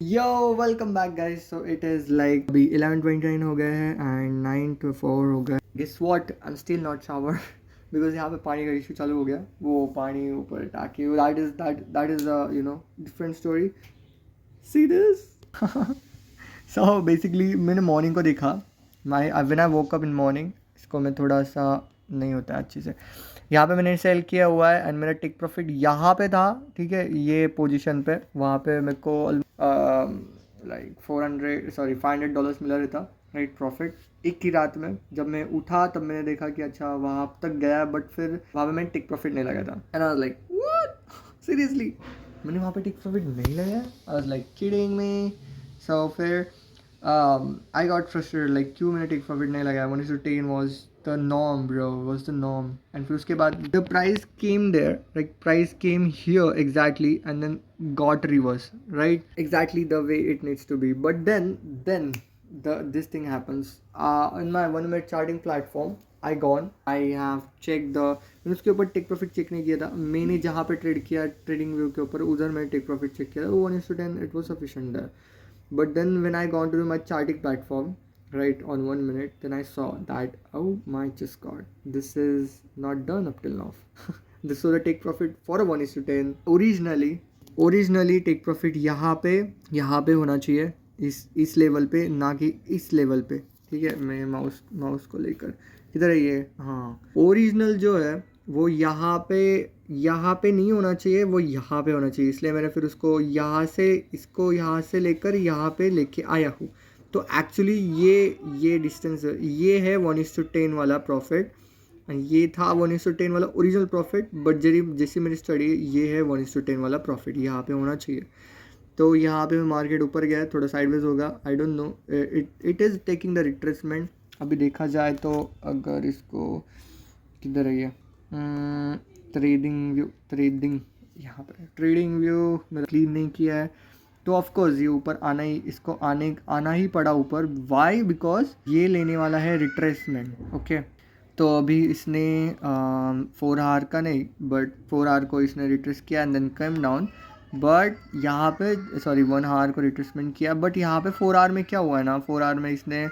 Yo welcome back guys. So it is like अभी 11:29 हो गए हैं एंड 9 to 4 हो गए. Guess what, I am still not shower because यहाँ पे पानी का इशू चालू हो गया. वो पानी ऊपर टाकी, that is different story. See this. So basically मैंने मॉर्निंग को देखा. My when I woke up in morning, इसको मैं थोड़ा सा नहीं होता है अच्छे से. यहाँ पे मैंने सेल किया हुआ है एंड मेरा टेक प्रॉफिट यहाँ पे था. ठीक है, ये पोजीशन पे वहाँ पे मेरे को लाइक 400 सॉरी $500 मिला रहता, राइट, प्रॉफिट एक की रात में. जब मैं उठा तब मैंने देखा कि अच्छा वहाँ तक गया, बट फिर वहाँ पे मैंने टेक प्रॉफिट नहीं लगाया था. And I was like what, seriously मैंने वहाँ पे टेक प्रॉफिट नहीं लगाया. I was like kidding me. So फिर I got frustrated, like क्यों मैंने टेक प्रॉफिट नहीं लगाया. 1:10 was the norm bro, was the norm. And फिर उसके बाद the price came there, like price came here exactly and then got reverse, right, exactly the way it needs to be. But then this thing happens in my 1 minute charting platform. I gone, I have checked the, मैंने उसके ऊपर take profit check नहीं किया था. मैंने जहाँ पे trade किया ट्रेडिंग व्यू के ऊपर, उधर मैंने टेक प्रॉफिट चेक किया था. 1:10 it was sufficient there. But then when I gone to my charting platform, right, on 1 minute, then I saw that, oh my just god, this is not done up till now. This was a take profit for a 1:10. Originally take profit यहाँ पे होना चाहिए, इस level पे, ना कि इस level पे. ठीक है, मैं माउस को लेकर किधर है ये. हाँ, ओरिजिनल जो है वो यहाँ पे नहीं होना चाहिए, वो यहाँ पे होना चाहिए. इसलिए मैंने फिर उसको यहाँ से लेकर यहाँ पे लेके आया हूँ. तो एक्चुअली ये डिस्टेंस, ये है 1:10 वाला प्रॉफिट. ये था 1:10 वाला ओरिजिनल प्रॉफिट. बट जैसी मेरी स्टडी, ये है 1:10 वाला प्रॉफिट, यहाँ पे होना चाहिए. तो यहाँ पे मार्केट ऊपर गया, थोड़ा साइडवेज होगा, I don't know. It is taking the retracement. अभी देखा जाए तो अगर इसको किधर है ये ट्रेडिंग यहाँ पर ट्रेडिंग व्यू मैंने क्लीन नहीं किया है, तो ऑफकोर्स ये ऊपर इसको आना ही पड़ा ऊपर. वाई? बिकॉज ये लेने वाला है रिट्रेसमेंट. ओके, तो अभी इसने 4 आवर का नहीं, बट 4 आवर को इसने रिट्रेस किया and then come down. But यहाँ पे 1 आवर को रिट्रेसमेंट किया. बट यहाँ पे 4 आवर में क्या हुआ है ना, 4 आवर में इसने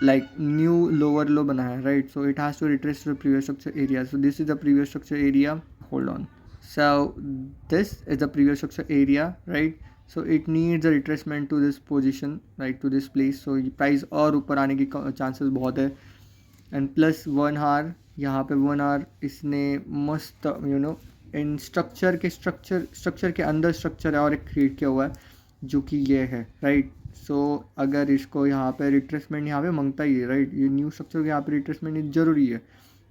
like new lower low बनाया, right? So it has to retrace to the previous structure area. So this is the previous structure area. Hold on. So this is the previous structure area, right? So it needs a retracement to this position, right, to this place. So price और ऊपर आने की chances बहुत है. And plus 1 hour, यहाँ पे 1 hour इसने मस्त इन स्ट्रक्चर के अंदर स्ट्रक्चर है और एक क्रिएट किया हुआ है, जो कि ये है, राइट. सो अगर इसको यहाँ पे रिट्रेसमेंट यहाँ पे मांगता ही है, राइट, ये न्यू स्ट्रक्चर यहाँ पे रिट्रेसमेंट ज़रूरी है.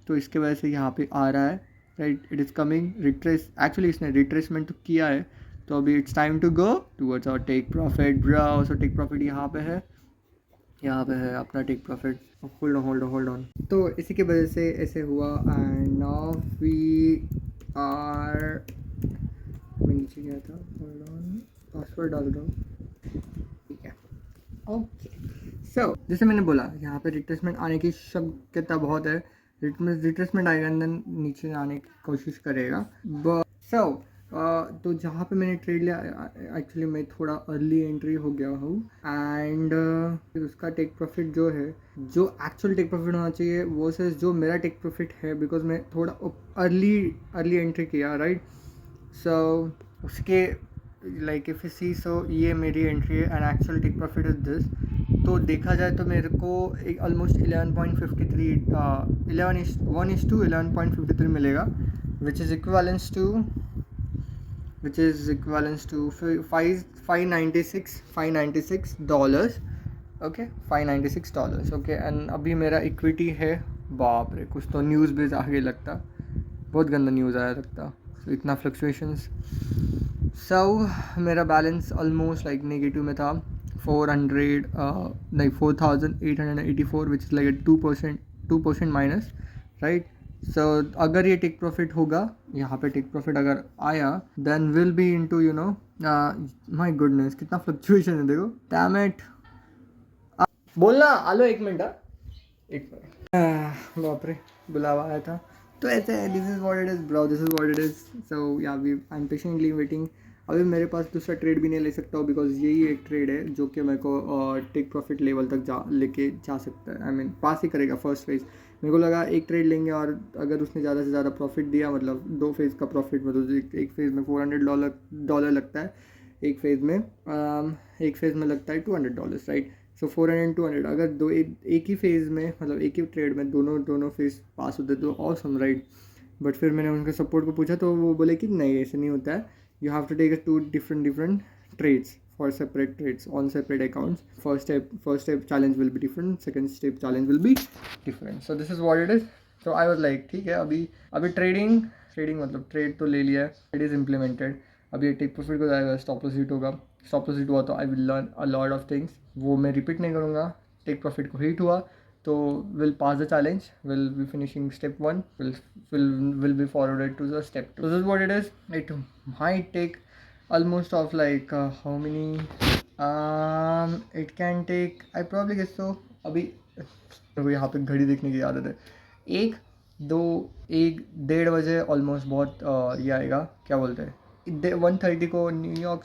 तो इसके वजह से यहाँ पे आ रहा है, right. It is coming retrace. Actually इसने रिट्रेसमेंट तो किया है, तो अभी it's time to go towards our take profit bro. So take profit यहाँ पे है अपना टेक प्रॉफिट. Hold on. तो इसी की वजह से ऐसे हुआ. एंड नाउ वी आर, मैं नीचे गया था, होल्ड ऑन, पासवर्ड डाल रहा हूँ. ठीक है, ओके. सो जैसे मैंने बोला, यहाँ पे रिट्रेसमेंट आने की शक्यता बहुत है. रिट्रेसमेंट आएगा एंड देन नीचे आने की कोशिश करेगा. सो तो जहाँ पे मैंने ट्रेड लिया, एक्चुअली मैं थोड़ा अर्ली एंट्री हो गया हूँ. एंड फिर उसका टेक प्रॉफिट जो है, जो एक्चुअल टेक प्रॉफिट होना चाहिए वो से जो मेरा टेक प्रॉफिट है, बिकॉज मैं थोड़ा अर्ली एंट्री किया, राइट. सो उसके like if you see, so ये मेरी एंट्री है and actual take profit is this. तो देखा जाए तो मेरे को एक ऑलमोस्ट 11.53 1:11.53 मिलेगा, which is equivalence to $596. Okay, $596. Okay, and अभी मेरा इक्विटी है, बाप रे, कुछ तो न्यूज़ भी आगे लगता, बहुत गंदा न्यूज़ आया लगता. So, इतना फ्लक्चुएशंस. मेरा बैलेंस ऑलमोस्ट लाइक नेगेटिव में था. 4,884, which is like 2% minus, right. So अगर ये टेक प्रॉफिट होगा, यहाँ पे टेक प्रॉफिट अगर आया, then will be into my goodness, कितना फ्लक्चुएशन है देखो. Damn it. बोलना आलो, एक मिनट. बाप रे, बुलावा आया था. तो ऐसे है, this is what it is bro, this is what it is. So yeah I M patiently waiting. अभी मेरे पास दूसरा ट्रेड भी नहीं ले सकता हूँ बिकॉज यही एक ट्रेड है जो कि मेरे को टेक प्रॉफिट लेवल तक लेके जा सकता है। आई मीन पास ही करेगा फर्स्ट फेज़। मेरे को लगा एक ट्रेड लेंगे और अगर उसने ज़्यादा से ज़्यादा प्रॉफिट दिया, मतलब 2 फेज़ का प्रॉफिट, मतलब एक फेज़ में $400 लगता है, एक फेज़ में लगता है $200, राइट। सो 400 200 अगर एक ही फेज़ में, मतलब एक ही ट्रेड में दोनों फेज़ पास होते तो ऑसम, राइट। बट फिर मैंने उनके सपोर्ट को पूछा तो वो बोले कि नहीं, ऐसे नहीं होता है, you have to take 2 different trades for separate trades on separate accounts. First step challenge will be different, second step challenge will be different. So this is what it is. So I was like ठीक है, अभी trading मतलब trade तो ले लिया है, it is implemented. अभी take profit को जाएगा, स्टॉप लॉस हिट होगा, स्टॉप लॉस हिट हुआ तो I will learn a lot of things, वो मैं रिपीट नहीं करूँगा। टेक प्रॉफिट को हिट हुआ तो will pass the challenge, will be finishing step 1, will be forwarded to the step 2. So this is what it is. It might take almost of like how many it can take, I probably guess so, अभी मेरे को यहाँ पे घड़ी देखने की आदत है, 1 बजे ऑलमोस्ट बहुत ये आएगा, क्या बोलते हैं, 1:30 को न्यूयॉर्क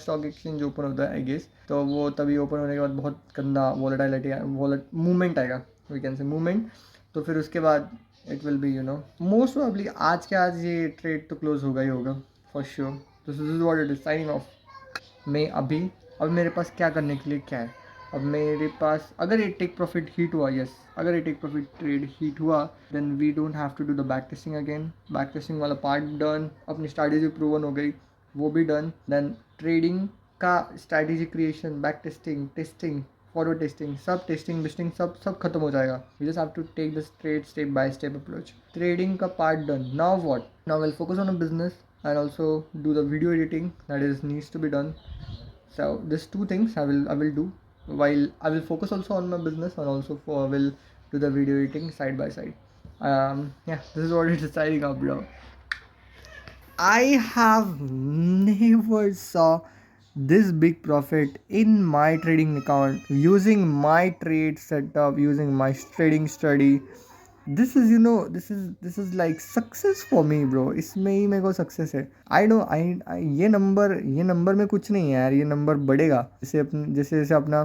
स्टॉक एक्सचेंज ओपन होता है आई गेस। तो वो तभी ओपन होने के बाद बहुत गंदा मूवमेंट आएगा, वी कैन से मूवमेंट। तो फिर उसके बाद it will be most probably आज के आज ये ट्रेड तो क्लोज होगा ही होगा फॉर श्योर। तो this is what it is, signing off. मैं अब मेरे पास क्या करने के लिए क्या है, अब मेरे पास अगर ये टेक प्रॉफिट हीट हुआ, यस, अगर ये टेक प्रॉफिट ट्रेड हीट हुआ, then we don't have to do the back testing again. Back testing वाला पार्ट डन, अपनी स्ट्रैटेजी प्रूवन हो गई, वो भी डन। देन ट्रेडिंग का strategy creation, back testing, forward testing, सब टेस्टिंग बिस्टिंग सब खत्म हो जाएगा। We just have to take the trade step by step approach. Trading का part done. Now what? Now will focus on a business and also do the video editing that is needs to be done. So these 2 things I will do, while I will focus also on my business and also will do the video editing side by side. Yeah, this is what it is, signing up, bro. I have never saw this big profit in my trading account using my trade setup, using my trading study. This is like success for me bro. इसमें ही मेरे को success है। ये number में कुछ नहीं है यार, ये नंबर बढ़ेगा जैसे अपना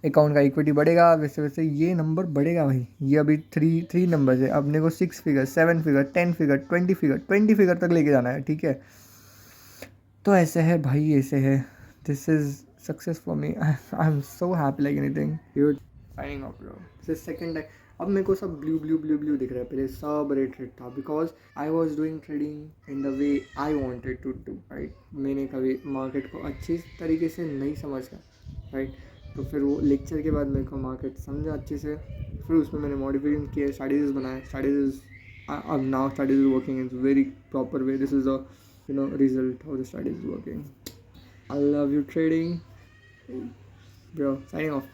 अकाउंट का इक्विटी बढ़ेगा वैसे वैसे ये नंबर बढ़ेगा भाई। ये अभी थ्री नंबर है, अपने को 6 फिगर 7 फिगर 10 फिगर 20 फिगर तक लेके जाना है, ठीक है। तो ऐसे है भाई, ऐसे है। This is success for me. I am so happy like anything. Signing off bro. This is second time. अब मेरे को सब ब्लू दिख रहा है, पहले सब रेड था because I was doing trading in the way I wanted to do, right. मैंने कभी मार्केट को अच्छी तरीके से नहीं समझा, राइट। तो फिर वो लेक्चर के बाद मेरे को मार्केट समझा अच्छे से, फिर उसमें मैंने मॉडिफिकेशन किए, स्ट्रैटेजीज बनाए, अब now strategy working in very proper way. This is the result of the strategy working. I love you trading, bro. Signing off.